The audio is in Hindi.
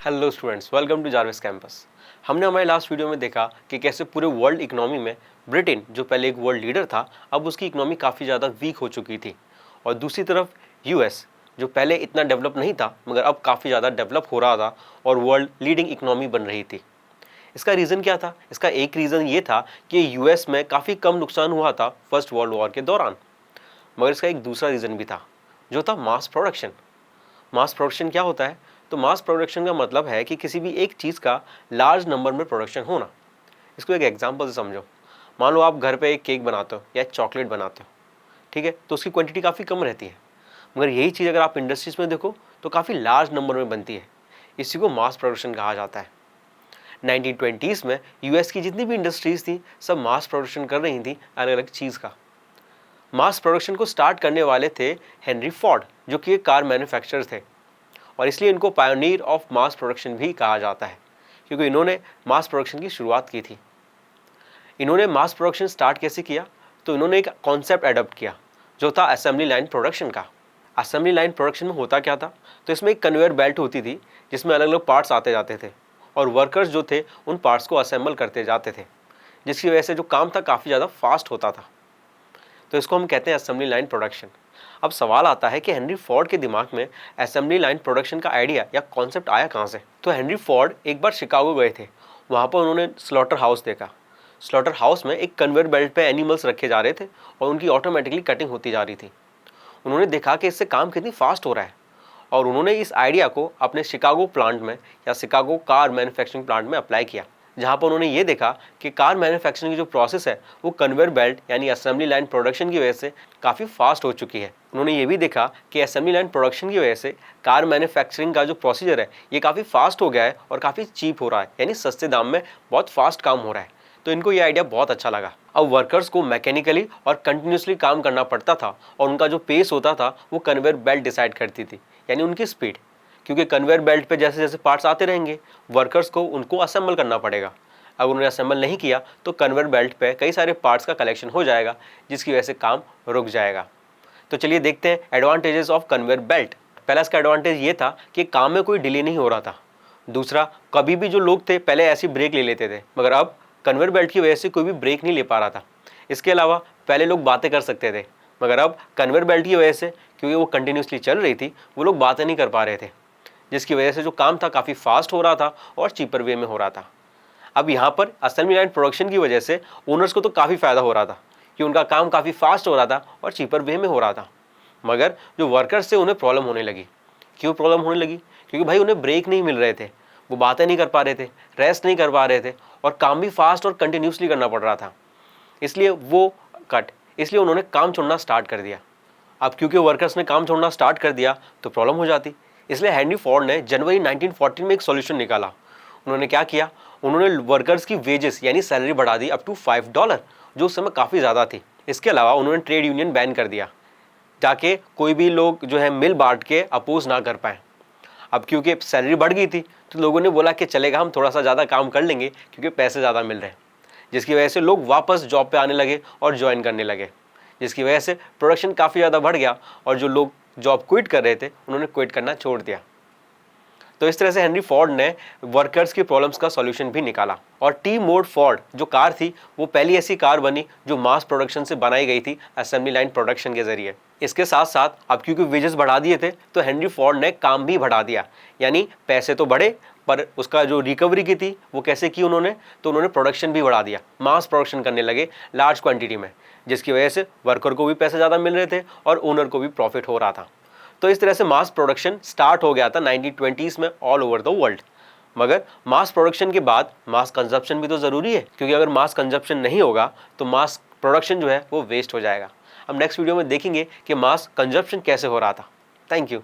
Hello students, welcome to Jarvis campus. हमने हमारे लास्ट वीडियो में देखा कि कैसे पूरे वर्ल्ड इकोनॉमी में ब्रिटेन, जो पहले एक वर्ल्ड लीडर था, अब उसकी इकोनॉमी काफ़ी ज़्यादा वीक हो चुकी थी। और दूसरी तरफ यूएस, जो पहले इतना डेवलप नहीं था मगर अब काफ़ी ज़्यादा डेवलप हो रहा था और वर्ल्ड लीडिंग इकोनॉमी बन रही थी। इसका रीज़न क्या था? इसका एक रीज़न ये था कि यूएस में काफ़ी कम नुकसान हुआ था फर्स्ट वर्ल्ड वॉर के दौरान। मगर इसका एक दूसरा रीज़न भी था, जो था मास प्रोडक्शन। मास प्रोडक्शन क्या होता है? तो मास प्रोडक्शन का मतलब है कि किसी भी एक चीज़ का लार्ज नंबर में प्रोडक्शन होना। इसको एक एग्जांपल से समझो। मान लो आप घर पे एक केक बनाते हो या एक चॉकलेट बनाते हो, ठीक है? तो उसकी क्वांटिटी काफ़ी कम रहती है, मगर यही चीज़ अगर आप इंडस्ट्रीज में देखो तो काफ़ी लार्ज नंबर में बनती है। इसी को मास प्रोडक्शन कहा जाता है। 1920s में यूएस की जितनी भी इंडस्ट्रीज थी, सब मास प्रोडक्शन कर रही थी अलग अलग चीज़ का। मास प्रोडक्शन को स्टार्ट करने वाले थे हेनरी फोर्ड, जो कि एक कार मैन्युफैक्चरर थे, और इसलिए इनको पायोनियर ऑफ मास प्रोडक्शन भी कहा जाता है, क्योंकि इन्होंने मास प्रोडक्शन की शुरुआत की थी। इन्होंने मास प्रोडक्शन स्टार्ट कैसे किया? तो इन्होंने एक कॉन्सेप्ट अडॉप्ट किया, जो था असेंबली लाइन प्रोडक्शन का। असेंबली लाइन प्रोडक्शन में होता क्या था? तो इसमें एक कन्वेयर बेल्ट होती थी, जिसमें अलग अलग पार्ट्स आते जाते थे, और वर्कर्स जो थे उन पार्ट्स को असेंबल करते जाते थे, जिसकी वजह से जो काम था काफ़ी ज़्यादा फास्ट होता था। तो इसको हम कहते हैं असेंबली लाइन प्रोडक्शन। अब सवाल आता है कि हेनरी फोर्ड के दिमाग में असेंबली लाइन प्रोडक्शन का आइडिया या कॉन्सेप्ट आया कहाँ से? तो हेनरी फोर्ड एक बार शिकागो गए थे। वहाँ पर उन्होंने स्लॉटर हाउस देखा। स्लॉटर हाउस में एक कन्वेयर बेल्ट पे एनिमल्स रखे जा रहे थे और उनकी ऑटोमेटिकली कटिंग होती जा रही थी। उन्होंने देखा कि इससे काम कितनी फास्ट हो रहा है, और उन्होंने इस आइडिया को अपने शिकागो प्लांट में या शिकागो कार मैन्युफैक्चरिंग प्लांट में अप्लाई किया, जहाँ पर उन्होंने ये देखा कि कार मैन्युफैक्चरिंग की जो प्रोसेस है वो कन्वेयर बेल्ट यानी असेंबली लाइन प्रोडक्शन की वजह से काफ़ी फास्ट हो चुकी है। उन्होंने ये भी देखा कि असेंबली लाइन प्रोडक्शन की वजह से कार मैन्युफैक्चरिंग का जो प्रोसीजर है ये काफ़ी फास्ट हो गया है और काफ़ी चीप हो रहा है, यानी सस्ते दाम में बहुत फास्ट काम हो रहा है। तो इनको ये आइडिया बहुत अच्छा लगा। अब वर्कर्स को मैकेनिकली और कंटिन्यूसली काम करना पड़ता था, और उनका जो पेस होता था वो कन्वेयर बेल्ट डिसाइड करती थी, यानी उनकी स्पीड। क्योंकि कन्वेयर बेल्ट पे जैसे जैसे पार्ट्स आते रहेंगे, वर्कर्स को उनको असेंबल करना पड़ेगा। अगर उन्होंने असेंबल नहीं किया तो कन्वेयर बेल्ट पे कई सारे पार्ट्स का कलेक्शन हो जाएगा, जिसकी वजह से काम रुक जाएगा। तो चलिए देखते हैं एडवांटेजेस ऑफ कन्वेयर बेल्ट। पहला इसका एडवांटेज ये था कि काम में कोई डिले नहीं हो रहा था। दूसरा, कभी भी जो लोग थे पहले ऐसी ब्रेक ले लेते थे, मगर अब कन्वेयर बेल्ट की वजह से कोई भी ब्रेक नहीं ले पा रहा था। इसके अलावा पहले लोग बातें कर सकते थे, मगर अब कन्वेयर बेल्ट की वजह से, क्योंकि वो कंटिन्यूसली चल रही थी, वो लोग बातें नहीं कर पा रहे थे, जिसकी वजह से जो काम था काफ़ी फास्ट हो रहा था और चीपर वे में हो रहा था। अब यहाँ पर असेंबली लाइन प्रोडक्शन की वजह से ओनर्स को तो काफ़ी फ़ायदा हो रहा था कि उनका काम काफ़ी फास्ट हो रहा था और चीपर वे में हो रहा था, मगर जो वर्कर्स थे उन्हें प्रॉब्लम होने लगी। क्यों प्रॉब्लम होने लगी? क्योंकि भाई उन्हें ब्रेक नहीं मिल रहे थे, वो बातें नहीं कर पा रहे थे, रेस्ट नहीं कर पा रहे थे, और काम भी फास्ट और कंटिन्यूसली करना पड़ रहा था। इसलिए वो इसलिए उन्होंने काम छोड़ना स्टार्ट कर दिया। अब क्योंकि वर्कर्स ने काम छोड़ना स्टार्ट कर दिया तो प्रॉब्लम हो जाती। इसलिए हेनरी फोर्ड ने जनवरी 1914 में एक सॉल्यूशन निकाला। उन्होंने क्या किया? उन्होंने वर्कर्स की वेजेस यानी सैलरी बढ़ा दी अप टू $5, जो उस समय काफ़ी ज़्यादा थी। इसके अलावा उन्होंने ट्रेड यूनियन बैन कर दिया, ताकि कोई भी लोग जो है मिल बांट के अपोज ना कर पाए। अब क्योंकि सैलरी बढ़ गई थी तो लोगों ने बोला कि चलेगा, हम थोड़ा सा ज़्यादा काम कर लेंगे क्योंकि पैसे ज़्यादा मिल रहे हैं, जिसकी वजह से लोग वापस जॉब पे आने लगे और ज्वाइन करने लगे, जिसकी वजह से प्रोडक्शन काफ़ी ज़्यादा बढ़ गया, और जो लोग जॉब क्विट कर रहे थे उन्होंने क्विट करना छोड़ दिया। तो इस तरह से हेनरी फोर्ड ने वर्कर्स की प्रॉब्लम्स का सॉल्यूशन भी निकाला, और टी मोड फोर्ड जो कार थी वो पहली ऐसी कार बनी जो मास प्रोडक्शन से बनाई गई थी असेंबली लाइन प्रोडक्शन के जरिए। इसके साथ साथ अब क्योंकि वेजेस बढ़ा दिए थे तो हेनरी फोर्ड ने काम भी बढ़ा दिया, यानी पैसे तो बढ़े पर उसका जो रिकवरी की थी वो कैसे की उन्होंने? तो उन्होंने प्रोडक्शन भी बढ़ा दिया, मास प्रोडक्शन करने लगे लार्ज क्वांटिटी में, जिसकी वजह से वर्कर को भी पैसे ज़्यादा मिल रहे थे और ओनर को भी प्रॉफिट हो रहा था। तो इस तरह से मास प्रोडक्शन स्टार्ट हो गया था 1920s में ऑल ओवर द वर्ल्ड। मगर मास प्रोडक्शन के बाद मास कंजप्शन भी तो ज़रूरी है, क्योंकि अगर मास कंजप्शन नहीं होगा तो मास प्रोडक्शन जो है वो वेस्ट हो जाएगा। अब नेक्स्ट वीडियो में देखेंगे कि मास कंजप्शन कैसे हो रहा था। Thank you.